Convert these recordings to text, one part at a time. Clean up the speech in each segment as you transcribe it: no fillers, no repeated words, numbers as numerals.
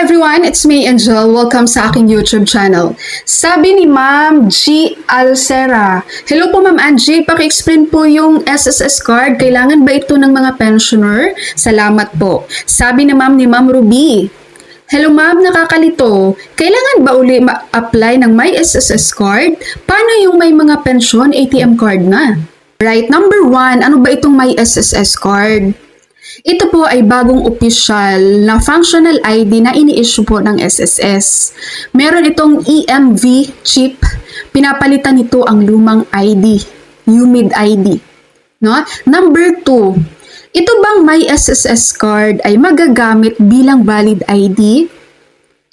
everyone, it's me Angel. Welcome sa aking YouTube channel. Sabi ni Ma'am G. Alcera, hello po Ma'am Angie, paki-explain po yung SSS card. Kailangan ba ito ng mga pensioner? Salamat po. Sabi ni Ma'am Ruby, hello Ma'am, nakakalito. Kailangan ba uli ma-apply ng may SSS card? Paano yung may mga pension ATM card na? Right, number 1, ano ba itong may SSS card? Ito po ay bagong opisyal na functional ID na ini-issue po ng SSS. Meron itong EMV chip, pinapalitan nito ang lumang ID, UMID ID. No? Number 2, ito bang may SSS card ay magagamit bilang valid ID?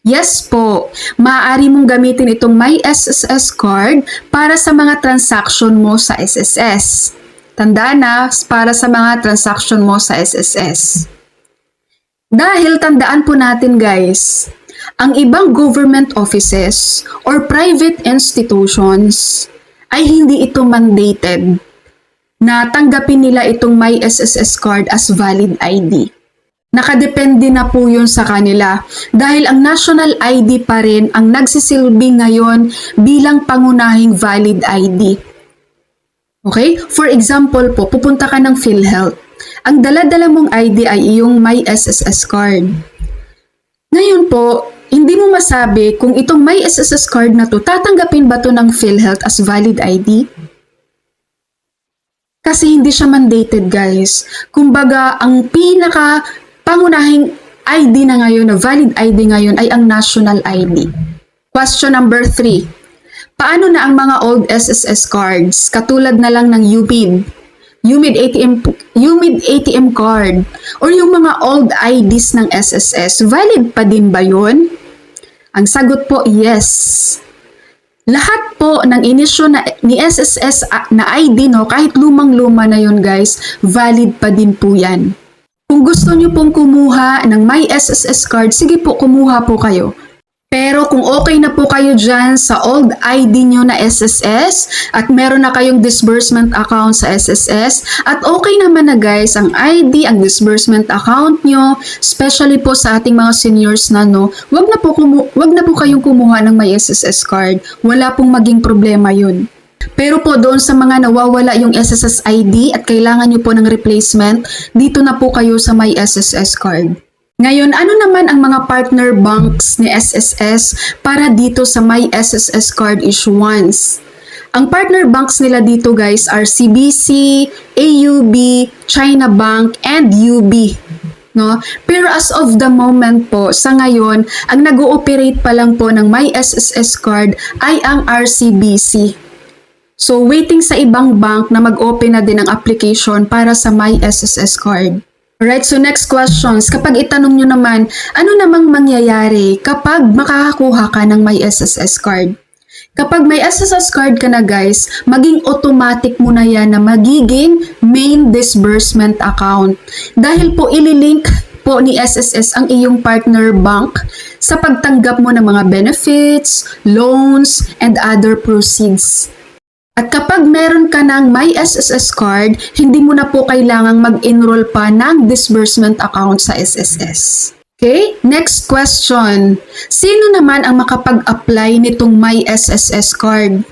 Yes po, maaari mong gamitin itong may SSS card para sa mga transaction mo sa SSS. Tandaan na, para sa mga transaction mo sa SSS. Dahil tandaan po natin guys, ang ibang government offices or private institutions ay hindi ito mandated na tanggapin nila itong may SSS card as valid ID. Nakadepende na po yun sa kanila dahil ang national ID pa rin ang nagsisilbi ngayon bilang pangunahing valid ID. Okay? For example po, pupunta ka ng PhilHealth. Ang dala-dala mong ID ay iyong may SSS card. Ngayon po, hindi mo masabi kung itong may SSS card na to, tatanggapin ba to ng PhilHealth as valid ID? Kasi hindi siya mandated guys. Kumbaga, ang pinaka pangunahing ID na ngayon, na valid ID ngayon ay ang national ID. Question number 3. Paano na ang mga old SSS cards, katulad na lang ng UMID ATM card, or yung mga old IDs ng SSS, valid pa din ba yun? Ang sagot po, yes. Lahat po ng inisyo ni SSS na ID, no, kahit lumang-luma na yun guys, valid pa din po yan. Kung gusto nyo pong kumuha ng may SSS card, sige po, kumuha po kayo. Pero kung okay na po kayo dyan sa old ID nyo na SSS at meron na kayong disbursement account sa SSS at okay naman na guys ang ID, ang disbursement account nyo, especially po sa ating mga seniors na no, wag na po kayong kumuha ng may SSS card. Wala pong maging problema yun. Pero po doon sa mga nawawala yung SSS ID at kailangan nyo po ng replacement, dito na po kayo sa may SSS card. Ngayon, ano naman ang mga partner banks ni SSS para dito sa may SSS card issuance? Ang partner banks nila dito guys are CBC, AUB, China Bank, and UB. No? Pero as of the moment po, sa ngayon, ang nag-ooperate pa lang po ng may SSS card ay ang RCBC. So, waiting sa ibang bank na mag-open na din ang application para sa may SSS card. Alright, so next questions. Kapag itanong nyo naman, ano namang mangyayari kapag makakakuha ka ng may SSS card? Kapag may SSS card ka na guys, maging automatic mo na yan na magiging main disbursement account. Dahil po ililink po ni SSS ang iyong partner bank sa pagtanggap mo ng mga benefits, loans, and other proceeds. At kapag meron ka ng may SSS card, hindi mo na po kailangang mag-enroll pa ng disbursement account sa SSS. Okay? Next question. Sino naman ang makapag-apply nitong may SSS card?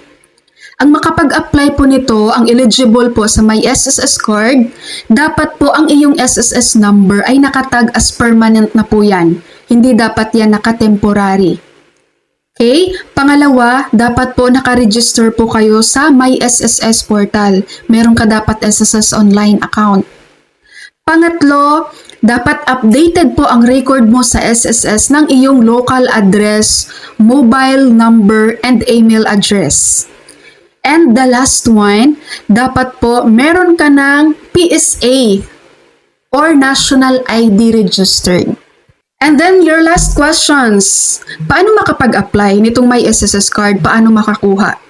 Ang makapag-apply po nito, ang eligible po sa may SSS card, dapat po ang iyong SSS number ay nakatag as permanent na po yan. Hindi dapat yan nakatemporary. Okay? Pangalawa, dapat po nakaregister po kayo sa My SSS portal. Meron ka dapat SSS online account. Pangatlo, dapat updated po ang record mo sa SSS ng iyong local address, mobile number, and email address. And the last one, dapat po meron ka ng PSA or National ID registered. And then your last questions. Paano makapag-apply nitong may SSS card? Paano makakuha?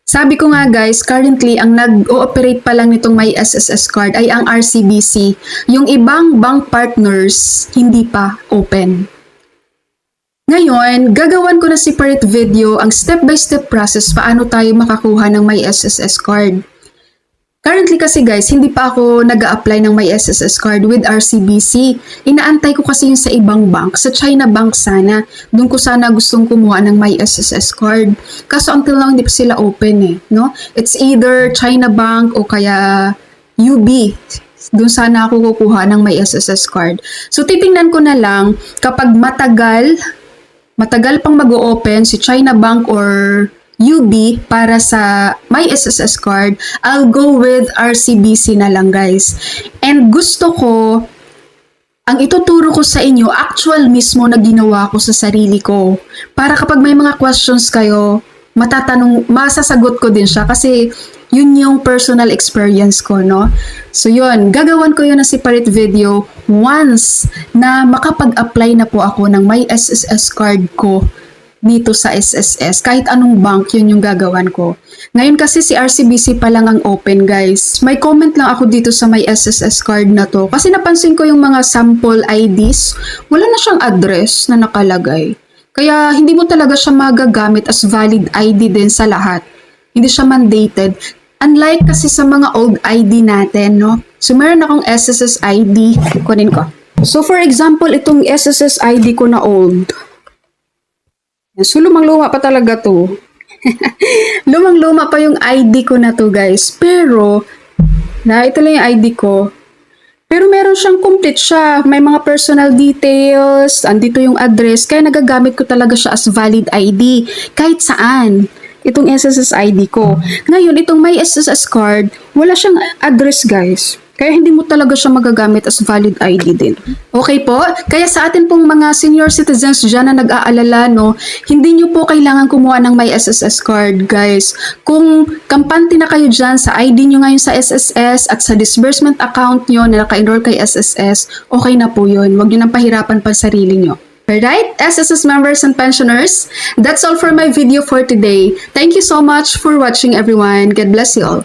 Sabi ko nga guys, currently ang nag-ooperate pa lang nitong may SSS card ay ang RCBC. Yung ibang bank partners, hindi pa open. Ngayon, gagawan ko na separate video ang step-by-step process paano tayo makakuha ng may SSS card. Currently kasi guys, hindi pa ako nag apply ng may SSS card with RCBC. Inaantay ko kasi yung sa ibang bank, sa China Bank sana. Doon ko sana gustong kumuha ng may SSS card. Kaso until now hindi pa sila open eh, no? It's either China Bank o kaya UB. Doon sana ako kukuha ng may SSS card. So titingnan ko na lang kapag matagal pang mag-o-open si China Bank or UB para sa my SSS card, I'll go with RCBC na lang guys. And gusto ko, ang ituturo ko sa inyo, actual mismo na ginawa ko sa sarili ko. Para kapag may mga questions kayo, masasagot ko din siya kasi yun yung personal experience ko, no? So yun, gagawan ko yun na separate video once na makapag-apply na po ako ng may SSS card ko dito sa SSS. Kahit anong bank, yun yung gagawan ko. Ngayon kasi si RCBC pa lang ang open, guys. May comment lang ako dito sa may SSS card na to. Kasi napansin ko yung mga sample IDs, wala na siyang address na nakalagay. Kaya hindi mo talaga siya magagamit as valid ID din sa lahat. Hindi siya mandated. Unlike kasi sa mga old ID natin, no? So meron akong SSS ID. Kunin ko. So for example, itong SSS ID ko na old. So, lumang-luma pa talaga to. Lumang-luma pa yung ID ko na to, guys. Pero, ito lang yung ID ko. Pero meron siyang complete siya. May mga personal details, andito yung address. Kaya nagagamit ko talaga siya as valid ID. Kahit saan. Itong SSS ID ko. Ngayon, itong may SSS card, wala siyang address, guys. Kaya hindi mo talaga siya magagamit as valid ID din. Okay po? Kaya sa atin pong mga senior citizens dyan na nag-aalala, no, hindi nyo po kailangan kumuha ng may SSS card, guys. Kung kampante na kayo dyan sa ID nyo ngayon sa SSS at sa disbursement account nyo na naka-enroll kay SSS, okay na po yun. Huwag nyo nang pahirapan pa sarili nyo. Alright, SSS members and pensioners, that's all for my video for today. Thank you so much for watching, everyone. God bless you all.